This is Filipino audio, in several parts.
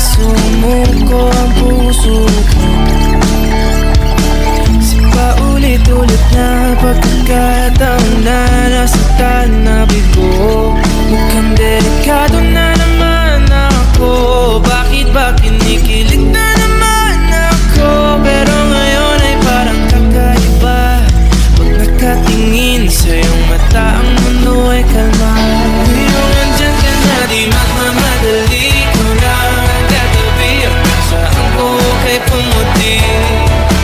sumuko ang puso ko sa paulit-ulit na pagkakataon na nasaktan na bigo. Mukhang delikado na naman ako. Bakit ba kinikilig na naman ako? Pero ngayon ay parang kakaiba. Pag nakatingin sa iyong mata, ang mundo ay kalma. Ngayong nandyan ka na, di magmamadali. Ikaw na ang katabi, at nasaan ko kay pumuti.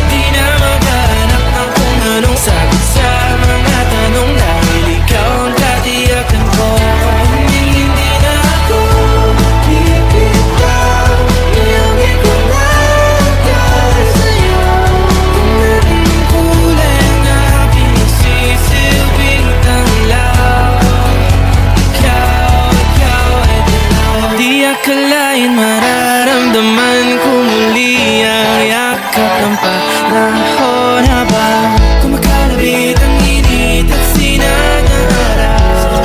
Di na maghanap ng kung anong sagot sa mga tanong, dahil ikaw ang katiyakan ko. Hindi na ako bibitaw. Iangin ko na dahil sa'yo. Kung anong kulay na pinagsisilbing tanglaw, ikaw ay dilaw. Di akalain mararamdaman ko muli ang yakap ng panahon habang kumakalapit ang init at sinag ng araw.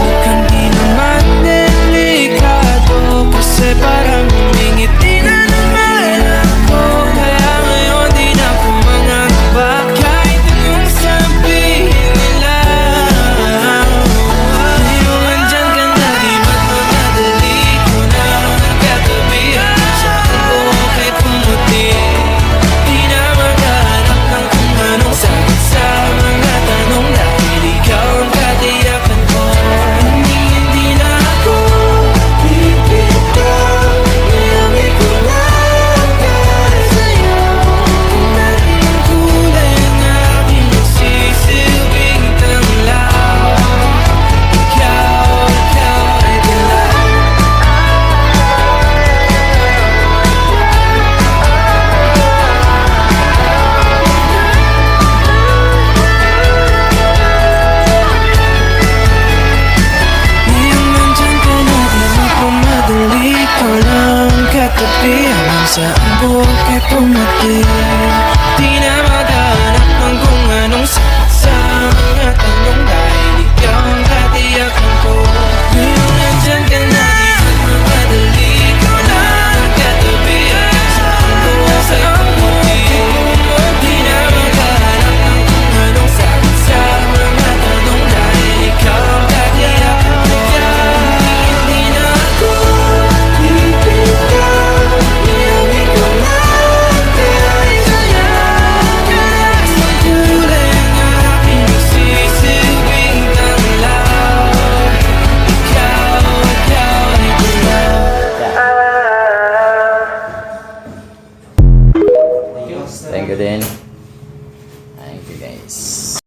Mukhang di naman delikado, kasi parang humingiti na naman ako. Kaya ngayon di na ako mangangamba, kahit anong sabihin nila. Ngayong andyan ka na, di magmamadali. Ikaw na ang katabi, at nasaan ko kay pumuti. Di na maghanap ng kung anong sagot sa mga tanong, dahil ikaw ang katiyakan ko. Hindi na ako bibitaw. Iangin ko na dahil sa'yo. Kung anong kulay ang aking magsisilbing tanglaw, ikaw ay dilaw. Ngayong nandyan ka na, di magmamadali. Ikaw lang ang katabi, hanggang saan buhok ay pumati. Di na maghanap ng kung anong sagot sa mga tanong, dahil ikaw ang katiyakan ko. Ngayong nandyan ka na, di magmamadali. Ikaw lang ang katabi, hanggang saan buhok ay pumati. Di na maghanap ng kung anong sagot sa mga tanong, dahil ikaw ang katiyakan ko. Hindi na ako bibitaw. Iangin ko na dahil sa'yo. Ang kulay ang aking magsisilbing tanglaw, ikaw ay dilaw. Thank you din. Thank you guys.